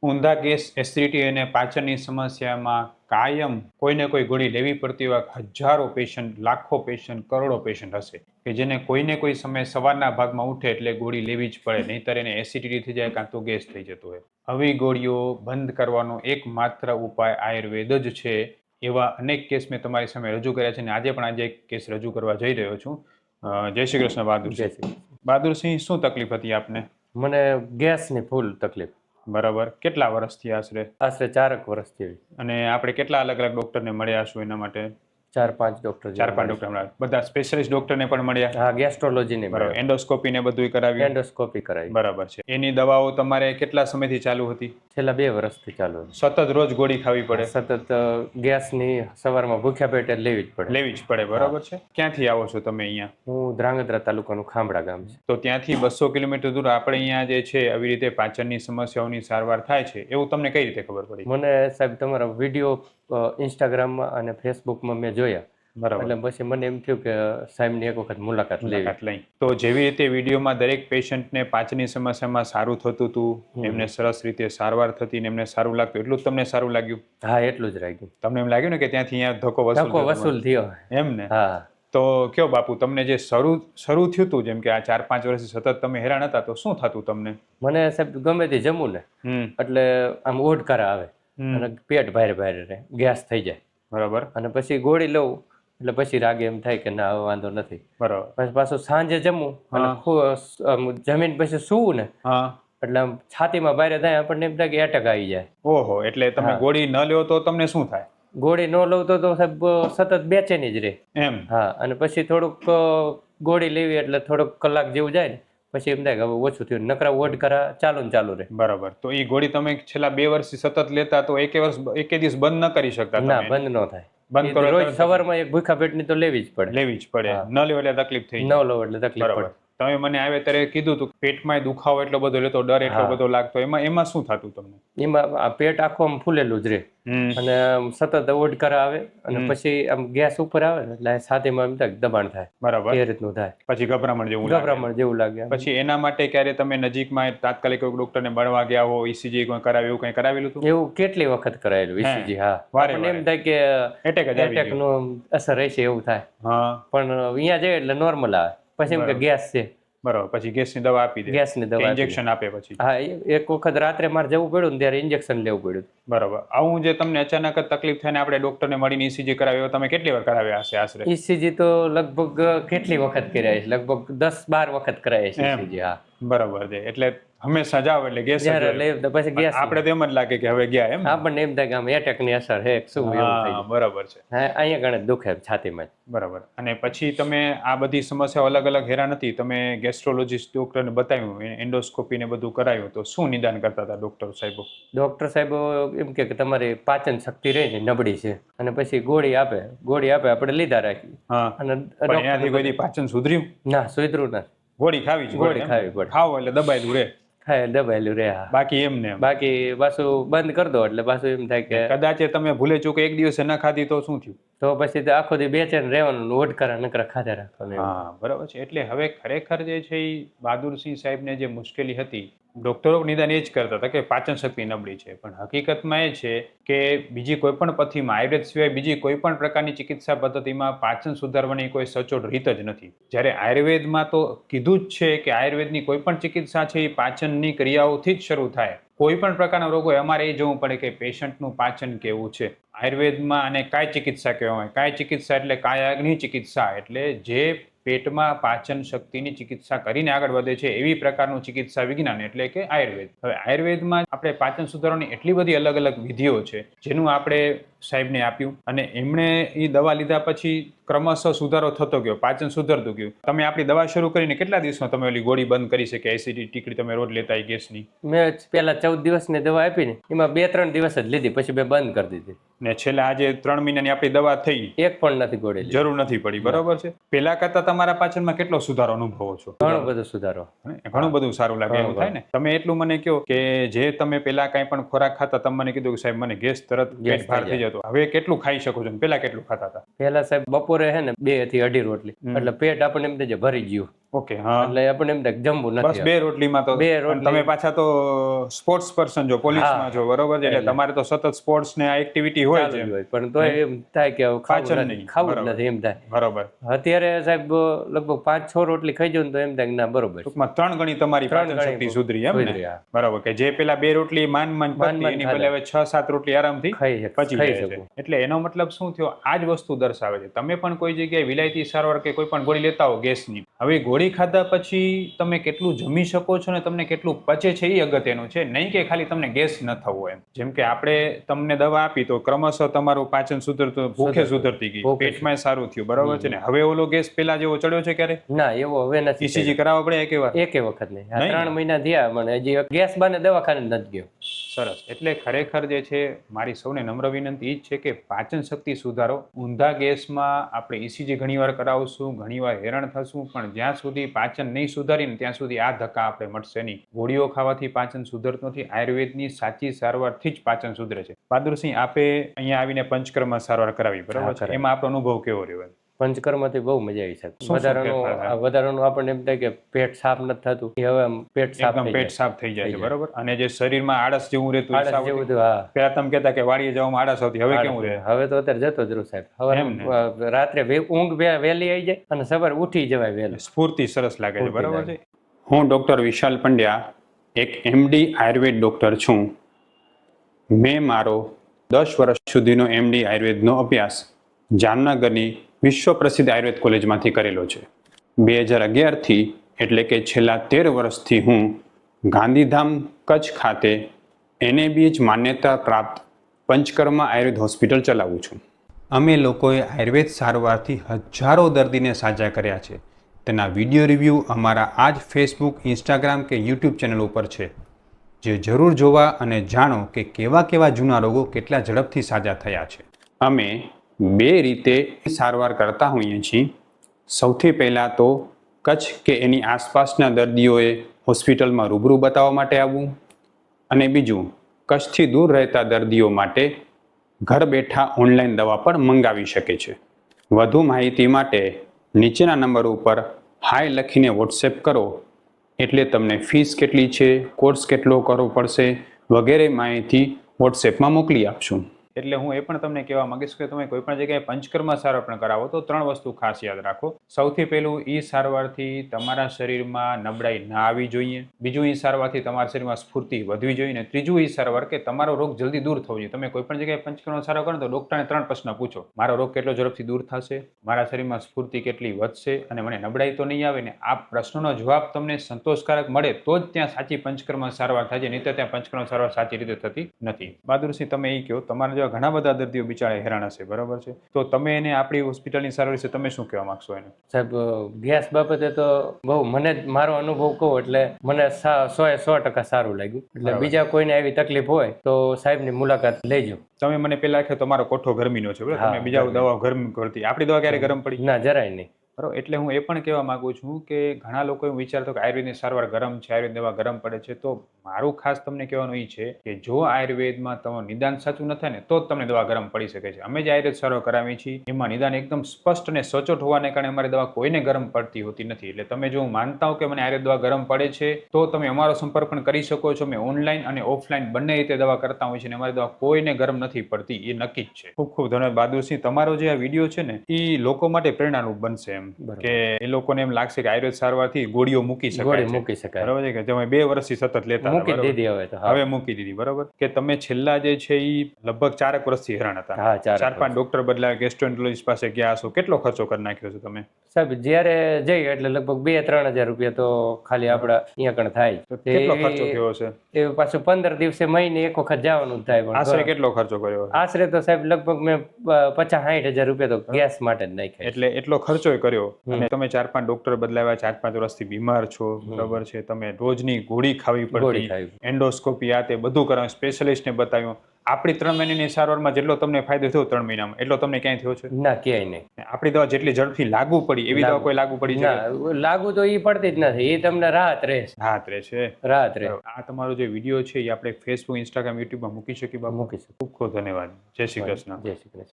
ઊંધા gas, acidity અને પાચનની સમસ્યામાં કાયમ કોઈને કોઈ ગોળી લેવી પડતી હોય હજારો પેશન્ટ, લાખો પેશન્ટ, કરોડો પેશન્ટ હશે કે જેને કોઈને કોઈ સમયે સવારના ભાગમાં ઉઠે એટલે ગોળી લેવી જ પડે, નહીંતર એને એસિડિટી થઈ જાય કાં તો ગેસ થઈ જતો હોય. આવી ગોળીઓ બંધ કરવાનો એકમાત્ર ઉપાય આયુર્વેદ જ છે. એવા અનેક કેસ મેં તમારી સામે રજૂ કર્યા છે અને આજે પણ આજે એક કેસ રજૂ કરવા જઈ રહ્યો છું. જય શ્રી કૃષ્ણ બહાદુરસિંહ. બહાદુરસિંહ, શું તકલીફ હતી આપને? મને ગેસની ફૂલ તકલીફ. બરાબર. કેટલા વર્ષથી આશરે? આશરે 4 વર્ષ જેવી. અને આપણે કેટલા અલગ અલગ ડોક્ટરને મળ્યા છો એના માટે? 4-5 ડોક્ટર. 4-5 ડોક્ટર મળ્યા. બધા સ્પેશિયલિસ્ટ ડોક્ટરને પણ મળ્યા? હા, ગેસ્ટ્રોલોજીની. બરાબર. એન્ડોસ્કોપી ને બધું કરાવ્યું? એન્ડોસ્કોપી કરાવી. બરાબર છે. એની દવાઓ તમારે કેટલા સમયથી ચાલુ હતી? છેલ્લા 2 વર્ષથી ચાલુ. સતત રોજ ગોળી ખાવી પડે? સતત ગેસની સવારમાં ભૂખ્યા પેટે લેવી જ પડે. લેવી જ પડે. બરાબર છે. ક્યાંથી આવો છો તમે અહીંયા? હું ધ્રાંગધ્રા તાલુકાનું ખાંભડા ગામ છે. તો ત્યાંથી 200 કિલોમીટર દૂર આપણે અહીંયા જે છે આવી રીતે પાચનની સમસ્યાઓની સારવાર થાય છે એવું તમને કઈ રીતે ખબર પડી? મને સાહેબ તમારા વિડીયો ઇન્સ્ટાગ્રામમાં અને ફેસબુકમાં મેં જોયા. બરાબર. એટલે પછી મને એમ થયું કે સાહેબની એક વખત મુલાકાત લઈ. તો જેવી રીતે વિડીયોમાં દરેક પેશન્ટને પાચનની સમસ્યામાં સારું થતું હતું, એમને સરસ રીતે સારવાર થતી ને એમને સારું લાગતું, એટલું જ તમને સારું લાગ્યું? હા, એટલું જ લાગ્યું. તમને એમ લાગ્યું ને કે ત્યાંથી અહીંયા ધક્કો વસૂલ થયો એમ ને? હા. તો કયો બાપુ, તમને જે શરૂ થયું હતું, જેમ કે આ 4-5 વર્ષથી સતત તમે હેરાન હતા, તો શું થતું તમને? મને સાહેબ ગમે તે જમું ને એટલે આમ ઓડકારા આવે અને પેટ ભારે ભારે રહે, ગેસ થઈ જાય. બરાબર. અને પછી ગોળી લઉં એટલે પછી રાગે એમ થાય કે ના, હવે વાંધો નથી. બરાબર. પછી પાછું સાંજે જમું અને જમીન પછી સૂવું ને એટલે આમ છાતીમાં ભારે થાય, આપણને એમ થાય કે એટેક આવી જાય. ઓહો, એટલે તમે ગોળી ન લ્યો તો તમને શું થાય? ગોળી ન લઉં તો સાહેબ સતત બેચેની જ રહે એમ? હા. અને પછી થોડુંક ગોળી લેવી એટલે થોડોક કલાક જેવું જાય ને પછી એમ થાય કે હવે ઓછું થયું, નકરા વોટ કરા ચાલુ રહે. બરાબર. તો એ ગોળી તમે છેલ્લા 2 વર્ષથી સતત લેતા, તો એક દિવસ બંધ ન કરી શકતા? ના, બંધ ન થાય. બંધ કરો રોજ સવારમાં એક ભૂખા પેટની તો લેવી જ પડે. ન લેવો એટલે તકલીફ થઈ જાય. ન લો એટલે તકલીફ પડે. તમે મને આવે ત્યારે કીધું હતું પેટમાં દુખાવો એટલો બધો રહેતો, ડર એટલો બધો લાગતો, એમાં શું થતું તમને? એમાં પેટ આખું આમ ફૂલેલું જ રહે અને સતત ઓડકારા આવે અને પછી આમ ગેસ ઉપર આવે ને એટલે છાતીમાં એમ થાય દબાણ થાય. બરાબર. એ રીતનું થાય. પછી ગભરામણ જેવું લાગે. પછી એના માટે ક્યારે તમે નજીકમાં તાત્કાલિક ડોક્ટરને મળવા ગયા હો, ઈસીજી કોઈ કરાવ્યું, એવું કંઈ કરાવેલું હતું? એવું કેટલી વખત કરાયેલું ઈસીજી. હા, આપણને એમ થાય કે એટેક નું અસર રહેશે એવું થાય. પણ અહીંયા જાય એટલે નોર્મલ આવે. પછી એમ કે ગેસ છે. બરાબર. પછી ગેસની દવા આપી દે? ગેસની દવા, ઇન્જેક્શન આપે પછી? હા, એક વખત રાત્રે મારે જવું પડ્યું ને ત્યારે ઇન્જેક્શન લેવું પડ્યું. બરાબર. આવું જે તમને અચાનક જ તકલીફ થઈને આપણે ડોક્ટરને મળીને ઈસીજી કરાવ્યો, તમે કેટલી વાર કરાવ્યા હશે આશરે? ઈસીજી તો લગભગ કેટલી વખત કર્યા છે? લગભગ 10-12 વખત કરાયા છે ઈસીજી. હા, બરાબર છે. એટલે હંમેશા જાવ એટલે ગેસ પછી ગેસ આપણે તો એમ જ લાગે કે હવે ગયા, એમ આપણને એમ થાય કે આમ એટેક ની અસર હે શું એવું થઈ. બરાબર છે. હા, અહીંયા ઘણે દુખે છાતીમાં. બરાબર. અને પછી તમે આ બધી સમસ્યાઓ અલગ અલગ હેરાન હતી, તમે ગેસ્ટ્રોલોજીસ્ટ ડોક્ટરને બતાવ્યું, એન્ડોસ્કોપી ને બધું કરાવ્યું, તો શું નિદાન કરતા હતા ડોક્ટર સાહેબો? ડોક્ટર સાહેબો એમ કે તમારી પાચન શક્તિ રહે ને નબળી છે અને પછી ગોળી આપે આપણે લીધા રાખી. અને એનાથી કોઈ પાચન સુધર્યું? ના, સુધર્યું ના. ગોળી ખાવી પડે. ખાવો એટલે દબાયેલું રહે. હા, દબાયેલું રહે. બાકી એમને બાકી પાછું બંધ કરી દો એટલે પાછું એમ થાય કે કદાચ તમે ભૂલે ચૂકે એક દિવસે ન ખાધી તો શું થયું? તો પછી આખો દી બેચેન રહેવાનું, ઓડકારા નકરા ખાધા રાખવાનું. હા, બરાબર છે. એટલે હવે ખરેખર જે છે એ બહાદુરસિંહ સાહેબને જે મુશ્કેલી હતી, ડોક્ટરો નિદાન એ જ કરતા હતા કે પાચન શક્તિ નબળી છે, પણ હકીકતમાં એ છે કે બીજી કોઈ પણ પથ્થીમાં, આયુર્વેદ સિવાય બીજી કોઈ પણ પ્રકારની ચિકિત્સા પદ્ધતિમાં પાચન સુધારવાની કોઈ સચોટ રીત જ નથી. જ્યારે આયુર્વેદમાં તો કીધું જ છે કે આયુર્વેદની કોઈ પણ ચિકિત્સા છે એ પાચનની ક્રિયાઓથી જ શરૂ થાય. કોઈ પણ પ્રકારના રોગો અમારે એ જોવું પડે કે પેશન્ટનું પાચન કેવું છે. આયુર્વેદમાં આને કાય ચિકિત્સા કહેવાય. કાય ચિકિત્સા એટલે કાયાગ્નિ ચિકિત્સા, એટલે જે પેટમાં પાચન શક્તિની ચિકિત્સા કરીને આગળ વધે છે એવી પ્રકારનું ચિકિત્સા વિજ્ઞાન એટલે કે આયુર્વેદ. હવે આયુર્વેદમાં આપણે પાચન સુધારવાની એટલી બધી અલગ અલગ વિધિઓ છે જેનું આપણે સાહેબને આપ્યું અને એમણે એ દવા લીધા પછી ક્રમશઃ સુધારો થતો ગયો, પાચન સુધરતું ગયું. તમે આપણી દવા શરૂ કરીને કેટલા દિવસમાં તમે ઓલી ગોળી બંધ કરી શકે, એસિડિટી ટીકડી તમે રોજ લેતા ગેસની? મેં પહેલા 14 દિવસની દવા આપી ને એમાં 2-3 દિવસ જ લીધી, પછી મેં બંધ કરી દીધી. ને છેલ્લા આજે 3 મહિનાની આપણી દવા થઈ, એક પણ નથી ગોળી, જરૂર નથી પડી. બરોબર છે. પેલા કરતા તમારા પાચનમાં કેટલો સુધારો અનુભવો છો? ઘણો બધો સુધારો. ઘણું બધું સારું લાગે એવું થાય ને? તમે એટલું મને કહો કે જે તમે પેલા કઈ પણ ખોરાક ખાતા, તમે મને કીધું કે સાહેબ મને ગેસ તરત પેટ ભાર થઈ જતો, હવે કેટલું ખાઈ શકો છો? પેલા કેટલું ખાતા હતા? પેલા સાહેબ બપોરે હે ને 2 થી 2.5 રોટલી એટલે પેટ આપણને એમ થઈ જાય ભરી ગયું. ઓકે, હા. એટલે આપણને એમ થાય જમવું બસ નથી. 2 રોટલીમાં તો. બે અને રોટલી. તમે પાછા તો સ્પોર્ટ્સ પર્સન છો, પોલીસમાં છો, બરોબર છે, એટલે એટલે. તમારે તો સતત સ્પોર્ટ્સ ને આ એક્ટિવિટી હોય ચાલુ છે જ હોય, પણ તોય એમ થાય કે હવે પાચન ખાવું નહીં. ખાવું જ બરોબર. નથી એમ થાય. બરોબર. અત્યારે સાહેબ લગભગ 5-6 રોટલી ખાઈ જાઉં ને તો એમ થાય કે ના બરોબર છે. ટૂંકમાં 3 ગણી તમારી 3 પાચન શક્તિ ગણી સુધરી એમ ને? સુધરી, હા. બરાબર, કે જે પેલા 2 રોટલી માંડ કરતી એની બદલે હવે 6-7 રોટલી આરામથી પચી ખાઈ જાય છે. શકું. એટલે એનો મતલબ શું થયો? આ જ વસ્તુ દર્શાવે છે. તમે પણ કોઈ જગ્યાએ વિલાયતી સારવાર કે કોઈ પણ ગોળી લેતા હો ગેસની, હવે ગોળી ખાધા પછી તમે કેટલું જમી શકો છો ને તમને કેટલું પચે છે એ અગત્યનું છે, નહીં કે ખાલી તમને ગેસ ન થવો એમ. જેમ કે આપણે તમને દવા આપી તો ક્રમશઃ તમારું પાચન સુધરતું, ભૂખે સુધરતી ગઈ, પેટમાં સારું થયું, બરાબર છે ને? હવે ઓલો ગેસ પેલા જેવો ચડ્યો છે ક્યારે? ના, એવો હવે નથી. ઈસીજી કરાવવા પડે એક વાર? એકે વખત નહીં. 3 મહિના થયા મને, હજી ગેસ બાને દવાખાને નથી ગયો. સરસ. એટલે ખરેખર જે છે, મારી સૌને નમ્ર વિનંતી એ જ છે કે પાચન શક્તિ સુધારો. ઊંધા ગેસમાં આપણે ઈસીજી ઘણીવાર કરાવશું, ઘણીવાર હેરાન થશું, પણ જ્યાં સુધી પાચન નહીં સુધારીને ત્યાં સુધી આ ધક્કા આપણે મળશે નહીં. ગોળીઓ ખાવાથી પાચન સુધરતું નથી. આયુર્વેદની સાચી સારવારથી જ પાચન સુધરે છે. બહાદુરસિંહ, આપે અહીંયા આવીને પંચકર્મ સારવાર કરાવી, બરાબર છે? એમાં આપણો અનુભવ કેવો રહ્યો? પંચકર્મથી બહુ મજા આવી છે. શું વધારાનું આપણને એમ થાય કે પેટ સાફ નથી થતું, એ હવે પેટ સાફ થઈ જાય છે, બરાબર. અને જે શરીરમાં આળસ જેવું રહેતું, આળસ જેવું હતું, હા. પેલા તમે કહેતા કે વાડીએ જવામાં આળસ આવતી, હવે કેવું રહે? હવે તો અત્યારે જતો જ રહું સાહેબ. હવે રાત્રે ઊંઘ વહેલી આવી જાય અને સવારે ઉઠી જવાય વહેલું. સ્ફૂર્તિ સરસ લાગે છે, બરાબર છે. હું ડોક્ટર વિશાલ પંડ્યા, એક MD આયુર્વેદ ડોક્ટર છું. મેં મારો 10 વર્ષ સુધીનો MD આયુર્વેદનો અભ્યાસ જામનગરની વિશ્વ પ્રસિદ્ધ આયુર્વેદ કોલેજમાંથી કરેલો છે. 2011થી એટલે કે છેલ્લા 13 વર્ષથી હું ગાંધીધામ કચ્છ ખાતે NABH માન્યતા પ્રાપ્ત પંચકર્મા આયુર્વેદ હોસ્પિટલ ચલાવું છું. અમે લોકોએ આયુર્વેદ સારવારથી હજારો દર્દીને સાજા કર્યા છે. તેના વિડીયો રિવ્યૂ અમારા આ જ ફેસબુક, ઇન્સ્ટાગ્રામ કે યુટ્યુબ ચેનલ ઉપર છે, જે જરૂર જોવા અને જાણો કે કેવા જૂના રોગો કેટલા ઝડપથી સાજા થયા છે. અમે 2 રીતે સારવાર કરતા હોઈએ છીએ. સૌથી પહેલાં તો કચ્છ કે એની આસપાસના દર્દીઓએ હોસ્પિટલમાં રૂબરૂ બતાવવા માટે આવવું, અને બીજું કચ્છથી દૂર રહેતા દર્દીઓ માટે ઘર બેઠા ઓનલાઈન દવા પણ મંગાવી શકે છે. વધુ માહિતી માટે નીચેના નંબર ઉપર હાય લખીને વોટ્સએપ કરો, એટલે તમને ફીસ કેટલી છે, કોર્સ કેટલો કરવો પડશે વગેરે માહિતી વોટ્સએપમાં મોકલી આપશું. એટલે હું એ પણ તમને કહેવા માંગીશ કે તમે કોઈ પણ જગ્યાએ પંચકર્મ સારવાર પણ કરાવો તો 3 વસ્તુ ખાસ યાદ રાખો. સૌથી પહેલું, ઈ સારવારથી તમારા શરીરમાં નબળાઈ ના આવી જોઈએ. બીજું, ઈ સારવારથી તમારા શરીરમાં સ્ફૂર્તિ વધવી જોઈએ. અને ત્રીજું, ઈ સારવાર કે તમારો રોગ જલ્દી દૂર થવો જોઈએ. તમે કોઈ પણ જગ્યાએ પંચકર્મ સારવાર કરો તો ડોક્ટરને 3 પ્રશ્ન પૂછો: મારો રોગ કેટલો ઝડપથી દૂર થશે, મારા શરીરમાં સ્ફૂર્તિ કેટલી વધશે, અને મને નબળાઈ તો નહીં આવે ને? આ પ્રશ્નોનો જવાબ તમને સંતોષકારક મળે તો જ ત્યાં સાચી પંચકર્મ સારવાર થાય છે, નહીં તો ત્યાં પંચકર્મ સારવાર સાચી રીતે થતી નથી. બહાદુરસિંહ, તમે એ કહો, તમારા ઘણા બધા દર્દીઓ બિચારા હેરાન હશે, બરાબર છે, તો તમે એને આપણી હોસ્પિટલની સારવાર વિશે તમે શું કહેવા માંગશો એને? સાહેબ, ગેસ બાબતે તો બહુ મને મારો અનુભવ કહું એટલે મને 100% સારું લાગ્યું. એટલે બીજા કોઈને આવી તકલીફ હોય તો સાહેબની મુલાકાત લેજો. તમે મને પેલા કહ્યું તમારો કોઠો ગરમીનો છે, બરાબર? તમે બીજા દવા ગરમ કરતી, આપણી દવા ક્યારે ગરમ પડી? ના, જરાય નહીં. બરાબર. એટલે હું એ પણ કહેવા માંગુ છું કે ઘણા લોકો એવું વિચારતો કે આયુર્વેદની સારવાર ગરમ છે, આયુર્વેદ દવા ગરમ પડે છે. તો મારું ખાસ તમને કહેવાનું એ છે કે જો આયુર્વેદમાં તમારું નિદાન સાચું ન થાય ને તો જ તમને દવા ગરમ પડી શકે છે. અમે જે આયુર્વેદ સારવાર કરાવીએ છીએ એમાં નિદાન એકદમ સ્પષ્ટ અને સચોટ હોવાને કારણે અમારી દવા કોઈને ગરમ પડતી હોતી નથી. એટલે તમે જો માનતા હો કે મને આયુર્વેદ દવા ગરમ પડે છે તો તમે અમારો સંપર્ક પણ કરી શકો છો. અમે ઓનલાઈન અને ઓફલાઈન બંને રીતે દવા કરતા હોઈએ છીએ અને અમારી દવા કોઈને ગરમ નથી પડતી, એ નક્કી જ છે. ખૂબ ખૂબ ધન્યવાદ બહાદુરસિંહ. તમારો જે આ વિડીયો છે ને એ લોકો માટે પ્રેરણારૂપ બનશે એમ કે એ લોકોને એમ લાગશે કે આયુર્વેદ સારવારથી ગોળીઓ મૂકી શકાય, બરાબર છે, કે તમે 2 વર્ષથી સતત લેતા મૂકી દીધી, હવે મૂકી દીધી, બરાબર? કે તમે છેલ્લા જે છે એ લગભગ 4 વર્ષથી હેરાન હતા, 4-5 ડોક્ટર બદલાયા, ગેસ્ટ્રોએન્ટરોલોજીસ્ટ પાસે ગયા છો, કેટલો ખર્ચો કરી નાખ્યો છે તમે? સાહેબ, જ્યારે જઈએ એટલે લગભગ 2-3 હજાર રૂપિયા તો ખાલી આપડા અહીંયા કણ થાય. કેટલો ખર્ચો થયો છે? એ પાછું 15 દિવસે મહિને એક વખત જવાનું થાય. પણ આશરે કેટલો ખર્ચો કર્યો? આશરે તો સાહેબ લગભગ મેં 50-60 હજાર રૂપિયા તો ગેસ માટે જ નાખ્યા. એટલે એટલો ખર્ચો કર્યો અને તમે 4-5 ડોક્ટર બદલાવ્યા, 4-5 વર્ષથી બીમાર છો, બરાબર છે, તમે રોજની ગોળી ખાવી પડતી, એન્ડોસ્કોપી આ તે બધું કરાવ્યું, સ્પેશિયાલિસ્ટને બતાવ્યું. આપણી 3 મહિનાની સારવારમાં જેટલો તમને ફાયદો થયો 3 મહિનામાં એટલો તમને ક્યાંય થયો છે? ના, ક્યાંય નહીં. આપણી દવા જેટલી ઝડપથી લાગુ પડી એવી દવા કોઈ લાગુ પડી છે? લાગુ તો એ પડતી જ નથી. એ તમને રાહત રહેશે. રાહત રહે. આ તમારો જે વિડીયો છે એ આપણે ફેસબુક, ઇન્સ્ટાગ્રામ, યુટ્યુબમાં મૂકી શકીએ? મૂકી શકીએ. ખૂબ ખૂબ ધન્યવાદ. જય શ્રી કૃષ્ણ. જય શ્રી કૃષ્ણ.